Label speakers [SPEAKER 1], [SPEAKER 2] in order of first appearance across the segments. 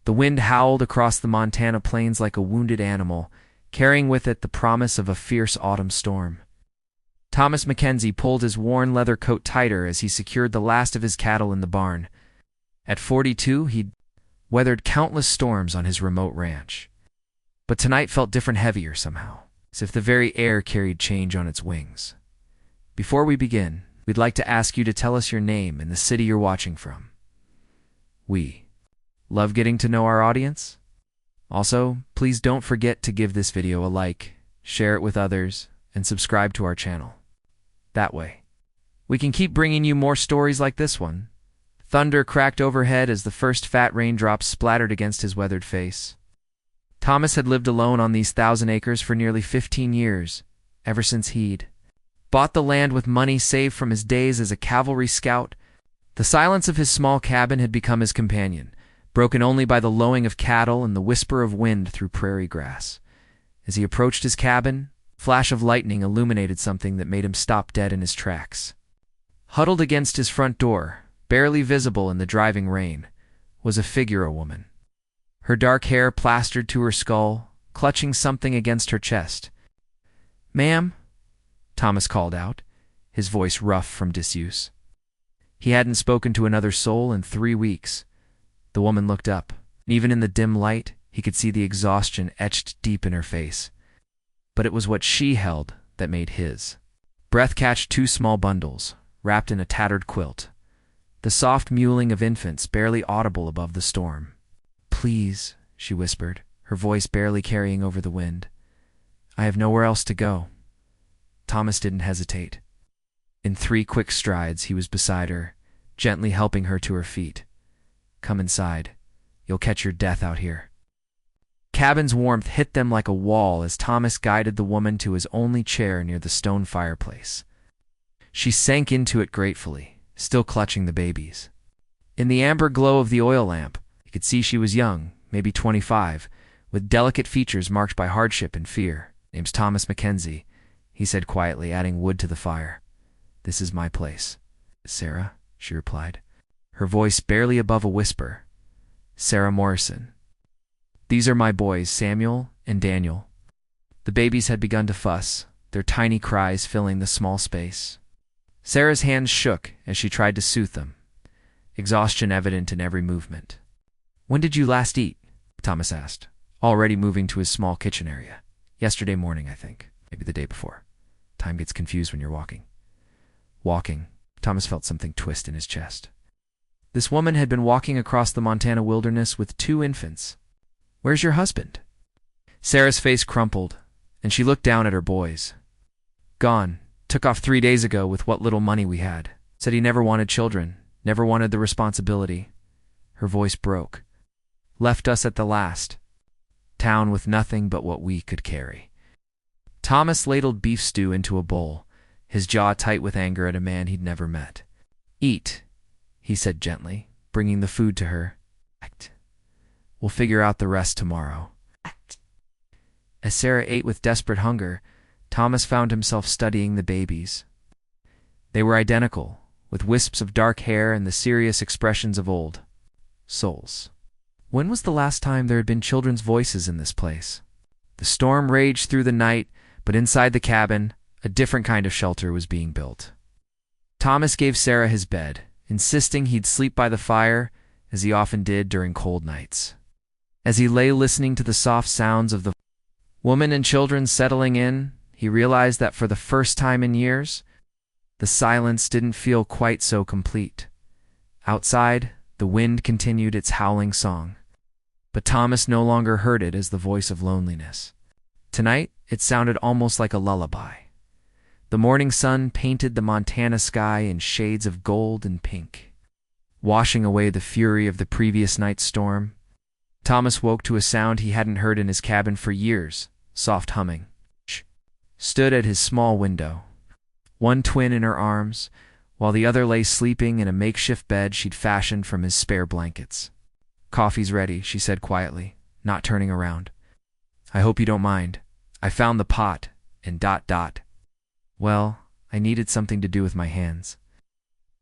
[SPEAKER 1] The wind howled across the Montana plains like a wounded animal, carrying with it the promise of a fierce autumn storm. Thomas Mackenzie pulled his worn leather coat tighter as he secured the last of his cattle in the barn. At 42, he'd weathered countless storms on his remote ranch. But tonight felt different, heavier somehow, as if the very air carried change on its wings. Before we begin, we'd like to ask you to tell us your name and the city you're watching from. We love getting to know our audience. Also, please don't forget to give this video a like, share it with others, and subscribe to our channel. That way, we can keep bringing you more stories like this one. Thunder cracked overhead as the first fat raindrops splattered against his weathered face. Thomas had lived alone on these 1,000 acres for nearly 15 years, ever since he'd bought the land with money saved from his days as a cavalry scout. The silence of his small cabin had become his companion, broken only by the lowing of cattle and the whisper of wind through prairie grass. As he approached his cabin, a flash of lightning illuminated something that made him stop dead in his tracks. Huddled against his front door, barely visible in the driving rain, was a figure, a woman. Her dark hair plastered to her skull, clutching something against her chest. "Ma'am," Thomas called out, his voice rough from disuse. He hadn't spoken to another soul in 3 weeks. The woman looked up. Even in the dim light, he could see the exhaustion etched deep in her face. But it was what she held that made his breath catch 2 small bundles, wrapped in a tattered quilt. The soft mewling of infants barely audible above the storm. "Please," she whispered, her voice barely carrying over the wind. "I have nowhere else to go." Thomas didn't hesitate. In 3 quick strides, he was beside her, gently helping her to her feet. "Come inside. You'll catch your death out here." Cabin's warmth hit them like a wall as Thomas guided the woman to his only chair near the stone fireplace. She sank into it gratefully, still clutching the babies. In the amber glow of the oil lamp, you could see she was young, maybe 25, with delicate features marked by hardship and fear. "Name's Thomas Mackenzie," he said quietly, adding wood to the fire. "This is my place." "Sarah," she replied, her voice barely above a whisper. "Sarah Morrison. These are my boys, Samuel and Daniel." The babies had begun to fuss, their tiny cries filling the small space. Sarah's hands shook as she tried to soothe them, exhaustion evident in every movement. "When did you last eat?" Thomas asked, already moving to his small kitchen area. "Yesterday morning, I think. Maybe the day before. Time gets confused when you're walking." Walking. Thomas felt something twist in his chest. This woman had been walking across the Montana wilderness with 2 infants. "Where's your husband?" Sarah's face crumpled, and she looked down at her boys. "Gone. Took off 3 days ago with what little money we had. Said he never wanted children, never wanted the responsibility." Her voice broke. "Left us at the last. Town with nothing but what we could carry." Thomas ladled beef stew into a bowl, his jaw tight with anger at a man he'd never met. "Eat," he said gently, bringing the food to her. "Act. We'll figure out the rest tomorrow." Act. As Sarah ate with desperate hunger, Thomas found himself studying the babies. They were identical, with wisps of dark hair and the serious expressions of old souls. When was the last time there had been children's voices in this place? The storm raged through the night, but inside the cabin, a different kind of shelter was being built. Thomas gave Sarah his bed, insisting he'd sleep by the fire, as he often did during cold nights. As he lay listening to the soft sounds of the woman and children settling in, he realized that for the first time in years, the silence didn't feel quite so complete. Outside, the wind continued its howling song, but Thomas no longer heard it as the voice of loneliness. Tonight, it sounded almost like a lullaby. The morning sun painted the Montana sky in shades of gold and pink, washing away the fury of the previous night's storm. Thomas woke to a sound he hadn't heard in his cabin for years, soft humming. Stood at his small window, one twin in her arms, while the other lay sleeping in a makeshift bed she'd fashioned from his spare blankets. "Coffee's ready," she said quietly, not turning around. "I hope you don't mind. I found the pot, and ... Well, I needed something to do with my hands."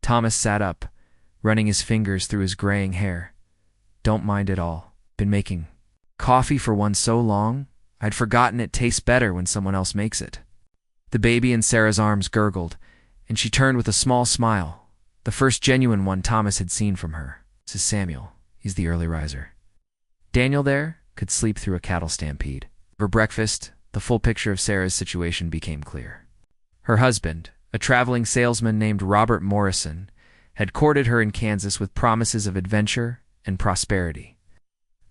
[SPEAKER 1] Thomas sat up, running his fingers through his graying hair. "Don't mind at all." Been making coffee for one so long, I'd forgotten it tastes better when someone else makes it. The baby in Sarah's arms gurgled, and she turned with a small smile, the first genuine one Thomas had seen from her. This is Samuel. He's the early riser. Daniel there could sleep through a cattle stampede. For breakfast, the full picture of Sarah's situation became clear. Her husband, a traveling salesman named Robert Morrison, had courted her in Kansas with promises of adventure and prosperity.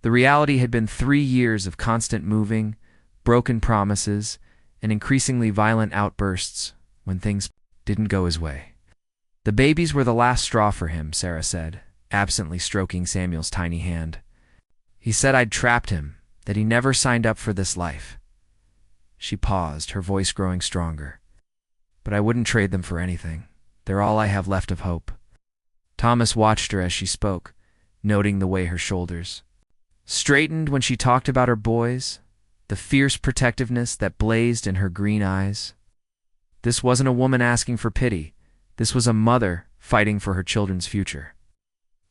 [SPEAKER 1] The reality had been 3 years of constant moving, broken promises, and increasingly violent outbursts when things didn't go his way. The babies were the last straw for him, Sarah said, absently stroking Samuel's tiny hand. He said I'd trapped him, that he never signed up for this life. She paused, her voice growing stronger. But I wouldn't trade them for anything. They're all I have left of hope. Thomas watched her as she spoke, noting the way her shoulders straightened when she talked about her boys, the fierce protectiveness that blazed in her green eyes. This wasn't a woman asking for pity. This was a mother fighting for her children's future.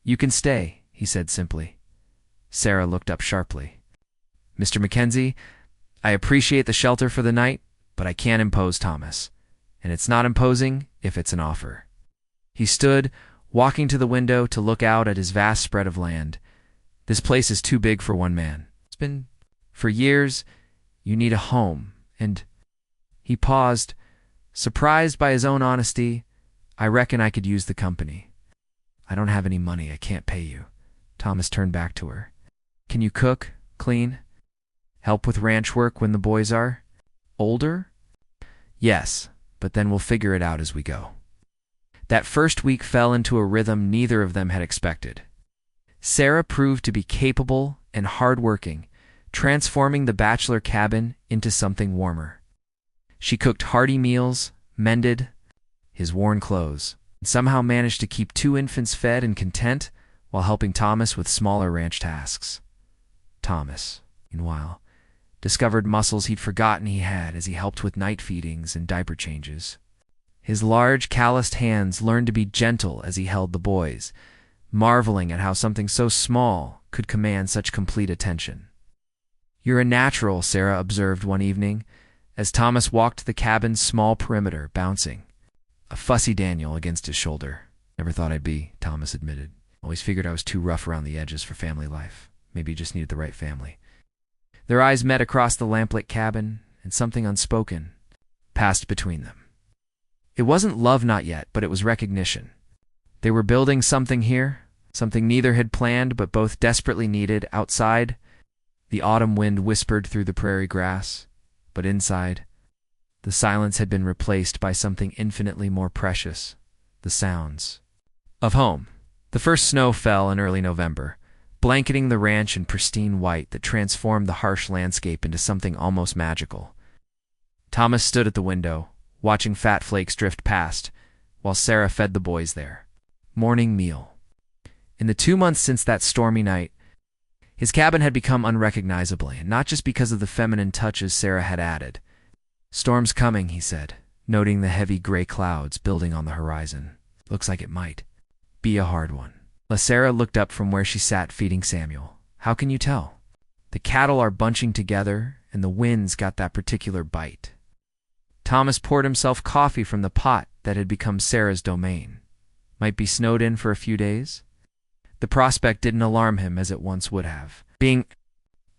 [SPEAKER 1] You can stay, he said simply. Sarah looked up sharply. Mr. Mackenzie, I appreciate the shelter for the night, but I can't impose Thomas. And it's not imposing if it's an offer. He stood, walking to the window to look out at his vast spread of land. This place is too big for one man. It's been for years. You need a home. And he paused, surprised by his own honesty. I reckon I could use the company. I don't have any money. I can't pay you. Thomas turned back to her. Can you cook, clean, help with ranch work when the boys are older? Yes, but then we'll figure it out as we go. That first week fell into a rhythm neither of them had expected. Sarah proved to be capable and hardworking, transforming the bachelor cabin into something warmer. She cooked hearty meals, mended his worn clothes, and somehow managed to keep 2 infants fed and content while helping Thomas with smaller ranch tasks. Thomas, meanwhile, discovered muscles he'd forgotten he had as he helped with night feedings and diaper changes. His large, calloused hands learned to be gentle as he held the boys, marveling at how something so small could command such complete attention. You're a natural, Sarah observed one evening, as Thomas walked the cabin's small perimeter, bouncing a fussy Daniel against his shoulder. Never thought I'd be, Thomas admitted. Always figured I was too rough around the edges for family life. Maybe you just needed the right family. Their eyes met across the lamplit cabin, and something unspoken passed between them. It wasn't love not yet, but it was recognition. They were building something here, something neither had planned but both desperately needed. Outside, the autumn wind whispered through the prairie grass, but inside, the silence had been replaced by something infinitely more precious, the sounds of home. The first snow fell in early November, blanketing the ranch in pristine white that transformed the harsh landscape into something almost magical. Thomas stood at the window, watching fat flakes drift past, while Sarah fed the boys their morning meal. In the 2 months since that stormy night, his cabin had become unrecognizable, and not just because of the feminine touches Sarah had added. Storm's coming, he said, noting the heavy gray clouds building on the horizon. Looks like it might be a hard one. Sarah looked up from where she sat feeding Samuel. How can you tell? The cattle are bunching together, and the wind's got that particular bite. Thomas poured himself coffee from the pot that had become Sarah's domain. Might be snowed in for a few days? The prospect didn't alarm him as it once would have. Being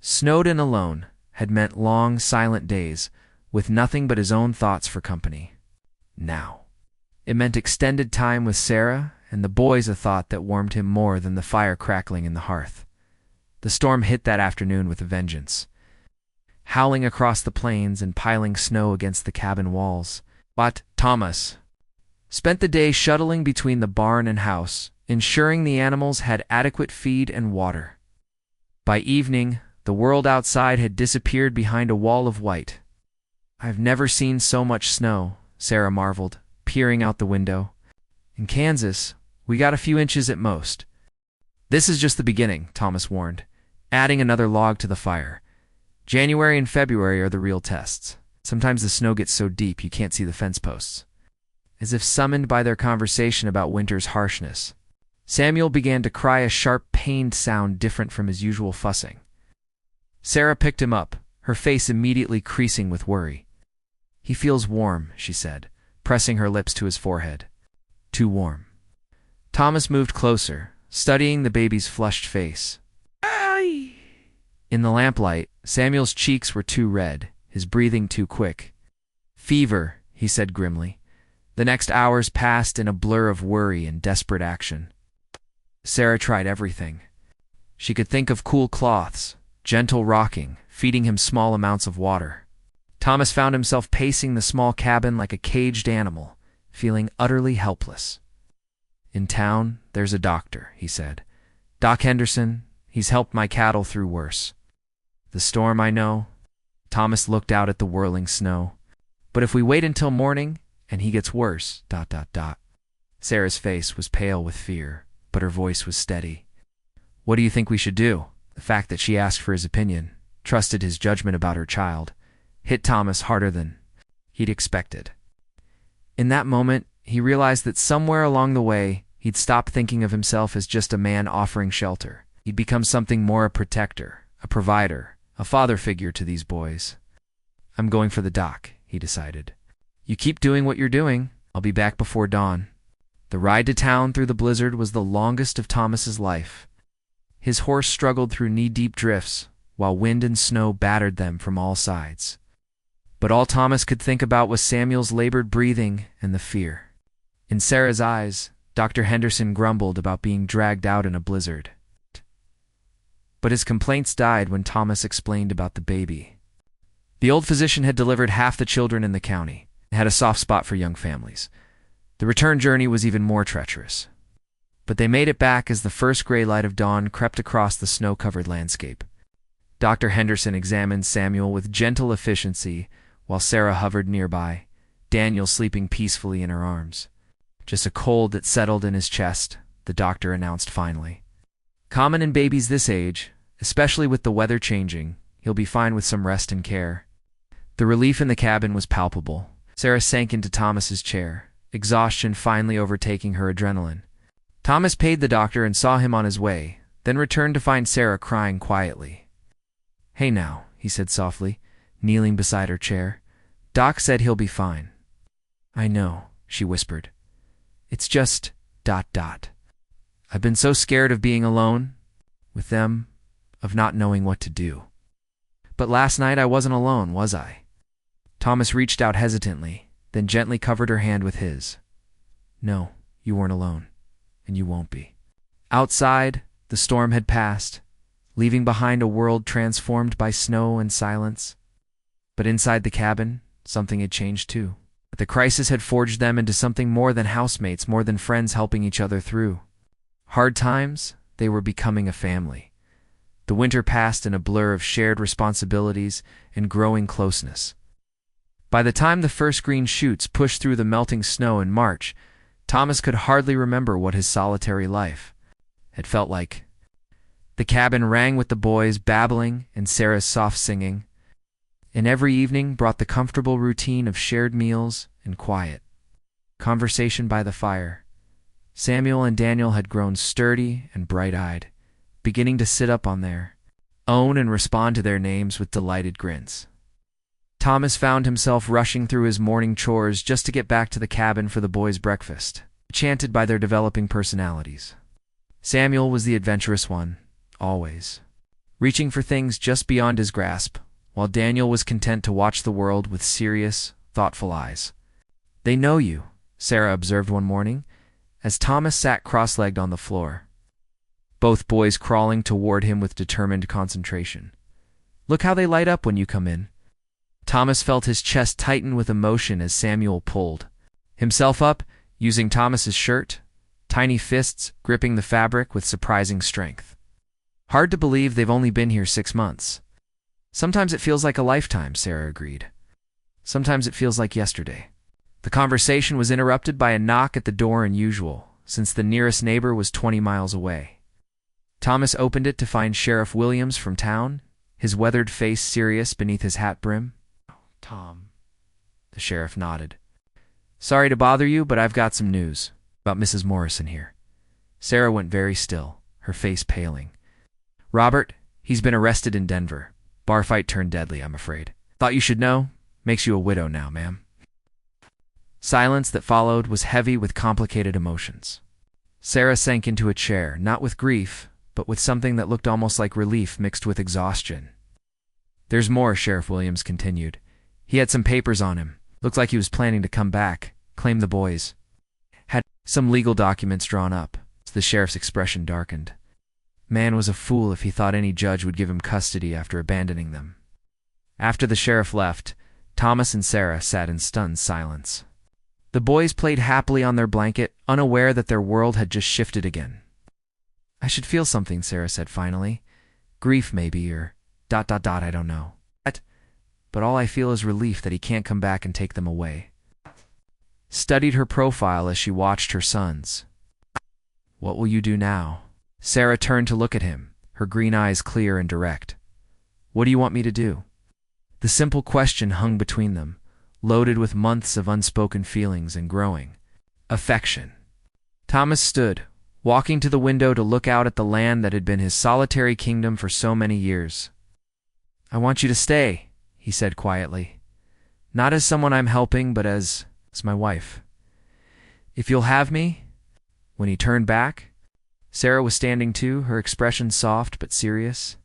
[SPEAKER 1] snowed in alone had meant long, silent days, with nothing but his own thoughts for company. Now, it meant extended time with Sarah and the boys, a thought that warmed him more than the fire crackling in the hearth. The storm hit that afternoon with a vengeance, howling across the plains and piling snow against the cabin walls. But Thomas spent the day shuttling between the barn and house, ensuring the animals had adequate feed and water. By evening, the world outside had disappeared behind a wall of white. I've never seen so much snow, Sarah marveled, peering out the window. In Kansas, we got a few inches at most. This is just the beginning, Thomas warned, adding another log to the fire. January and February are the real tests. Sometimes the snow gets so deep you can't see the fence posts. As if summoned by their conversation about winter's harshness, Samuel began to cry, a sharp, pained sound different from his usual fussing. Sarah picked him up, her face immediately creasing with worry. "He feels warm," she said, pressing her lips to his forehead. "Too warm." Thomas moved closer, studying the baby's flushed face. In the lamplight, Samuel's cheeks were too red, his breathing too quick. "Fever," he said grimly. The next hours passed in a blur of worry and desperate action. Sarah tried everything. She could think of cool cloths, gentle rocking, feeding him small amounts of water. Thomas found himself pacing the small cabin like a caged animal, feeling utterly helpless. "In town, there's a doctor," he said. "Doc Henderson, he's helped my cattle through worse." "The storm, I know." Thomas looked out at the whirling snow. "But if we wait until morning, and he gets worse, ... Sarah's face was pale with fear, but her voice was steady. "What do you think we should do?" The fact that she asked for his opinion, trusted his judgment about her child, hit Thomas harder than he'd expected. In that moment, he realized that somewhere along the way, he'd stopped thinking of himself as just a man offering shelter. He'd become something more: a protector, a provider, a father figure to these boys. "I'm going for the doc," he decided. "You keep doing what you're doing. I'll be back before dawn." The ride to town through the blizzard was the longest of Thomas's life. His horse struggled through knee-deep drifts, while wind and snow battered them from all sides. But all Thomas could think about was Samuel's labored breathing and the fear. In Sarah's eyes, Dr. Henderson grumbled about being dragged out in a blizzard. But his complaints died when Thomas explained about the baby. The old physician had delivered half the children in the county and had a soft spot for young families. The return journey was even more treacherous. But they made it back as the first gray light of dawn crept across the snow-covered landscape. Dr. Henderson examined Samuel with gentle efficiency while Sarah hovered nearby, Daniel sleeping peacefully in her arms. "Just a cold that settled in his chest," the doctor announced finally. "Common in babies this age, especially with the weather changing. He'll be fine with some rest and care." The relief in the cabin was palpable. Sarah sank into Thomas's chair, exhaustion finally overtaking her adrenaline. Thomas paid the doctor and saw him on his way, then returned to find Sarah crying quietly. "Hey now," he said softly, kneeling beside her chair. "Doc said he'll be fine." "I know," she whispered. "It's just ... I've been so scared of being alone with them, of not knowing what to do." "But last night I wasn't alone, was I?" Thomas reached out hesitantly, then gently covered her hand with his. "No, you weren't alone, and you won't be." Outside, the storm had passed, leaving behind a world transformed by snow and silence. But inside the cabin, something had changed too. The crisis had forged them into something more than housemates, more than friends helping each other through. Hard times, they were becoming a family. The winter passed in a blur of shared responsibilities and growing closeness. By the time the first green shoots pushed through the melting snow in March, Thomas could hardly remember what his solitary life had felt like. The cabin rang with the boys babbling and Sarah's soft singing, and every evening brought the comfortable routine of shared meals and quiet conversation by the fire. Samuel and Daniel had grown sturdy and bright-eyed, beginning to sit up on their own and respond to their names with delighted grins. Thomas found himself rushing through his morning chores just to get back to the cabin for the boys' breakfast, enchanted by their developing personalities. Samuel was the adventurous one, always, reaching for things just beyond his grasp, while Daniel was content to watch the world with serious, thoughtful eyes. "They know you," Sarah observed one morning, as Thomas sat cross-legged on the floor, both boys crawling toward him with determined concentration. "Look how they light up when you come in." Thomas felt his chest tighten with emotion as Samuel pulled himself up, using Thomas's shirt, tiny fists gripping the fabric with surprising strength. "Hard to believe they've only been here 6 months. Sometimes it feels like a lifetime," Sarah agreed. "Sometimes it feels like yesterday." The conversation was interrupted by a knock at the door unusual, since the nearest neighbor was 20 miles away. Thomas opened it to find Sheriff Williams from town, his weathered face serious beneath his hat brim. "Tom," the sheriff nodded. "Sorry to bother you, but I've got some news about Mrs. Morrison here." Sarah went very still, her face paling. Robert, he's been arrested in Denver. Bar fight turned deadly, I'm afraid. Thought you should know. Makes you a widow now, ma'am. Silence that followed was heavy with complicated emotions. Sarah sank into a chair, not with grief, but with something that looked almost like relief mixed with exhaustion. There's more, Sheriff Williams continued. He had some papers on him. Looked like he was planning to come back, claim the boys. Had some legal documents drawn up. The sheriff's expression darkened. Man was a fool if he thought any judge would give him custody after abandoning them. After the sheriff left, Thomas and Sarah sat in stunned silence. The boys played happily on their blanket, unaware that their world had just shifted again. I should feel something, Sarah said finally. Grief maybe, or ... I don't know. But all I feel is relief that he can't come back and take them away. Studied her profile as she watched her sons. What will you do now? Sarah turned to look at him, her green eyes clear and direct. What do you want me to do? The simple question hung between them, loaded with months of unspoken feelings and growing affection. Thomas stood, walking to the window to look out at the land that had been his solitary kingdom for so many years. I want you to stay, he said quietly. Not as someone I'm helping, but as my wife. If you'll have me. When he turned back, Sarah was standing too, her expression soft but serious.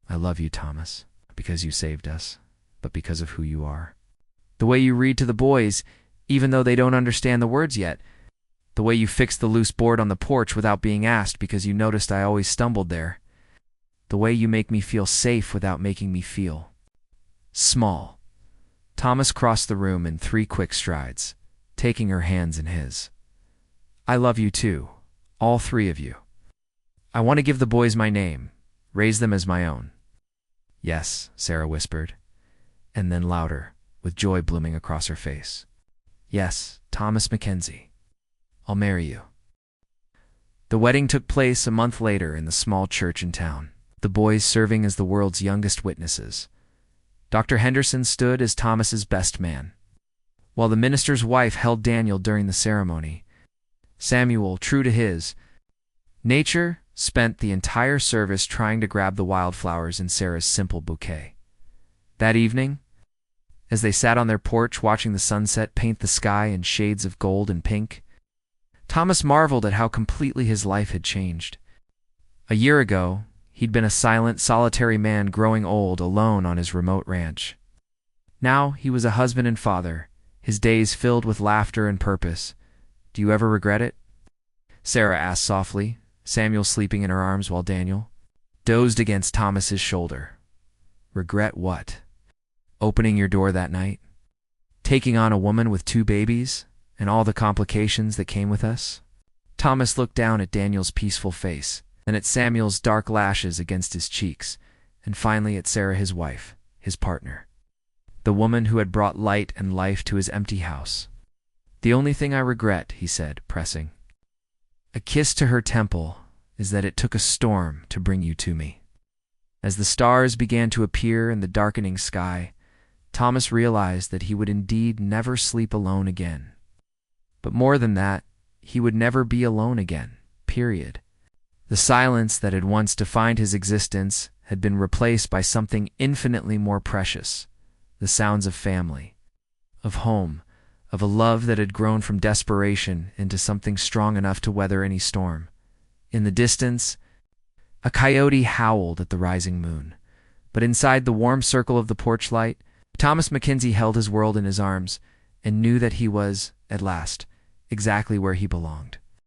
[SPEAKER 1] I love you, Thomas, not because you saved us, but because of who you are. The way you read to the boys, even though they don't understand the words yet. The way you fixed the loose board on the porch without being asked because you noticed I always stumbled there. The way you make me feel safe without making me feel small. Thomas crossed the room in 3 quick strides, taking her hands in his. I love you too, all 3 of you. I want to give the boys my name, raise them as my own. Yes, Sarah whispered, and then louder, with joy blooming across her face. Yes, Thomas Mackenzie. I'll marry you. The wedding took place a month later in the small church in town, the boys serving as the world's youngest witnesses. Dr. Henderson stood as Thomas's best man, while the minister's wife held Daniel during the ceremony. Samuel, true to his nature, spent the entire service trying to grab the wildflowers in Sarah's simple bouquet. That evening, as they sat on their porch watching the sunset paint the sky in shades of gold and pink, Thomas marveled at how completely his life had changed. A year ago, he'd been a silent, solitary man growing old alone on his remote ranch. Now he was a husband and father, his days filled with laughter and purpose. Do you ever regret it? Sarah asked softly, Samuel sleeping in her arms while Daniel dozed against Thomas's shoulder. Regret what? Opening your door that night? Taking on a woman with 2 babies, and all the complications that came with us? Thomas looked down at Daniel's peaceful face, then at Samuel's dark lashes against his cheeks, and finally at Sarah, his wife, his partner. The woman who had brought light and life to his empty house. The only thing I regret, he said, pressing a kiss to her temple, is that it took a storm to bring you to me. As the stars began to appear in the darkening sky, Thomas realized that he would indeed never sleep alone again. But more than that, he would never be alone again, period. The silence that had once defined his existence had been replaced by something infinitely more precious, the sounds of family, of home, of a love that had grown from desperation into something strong enough to weather any storm. In the distance, a coyote howled at the rising moon, but inside the warm circle of the porch light, Thomas Mackenzie held his world in his arms and knew that he was, at last, exactly where he belonged.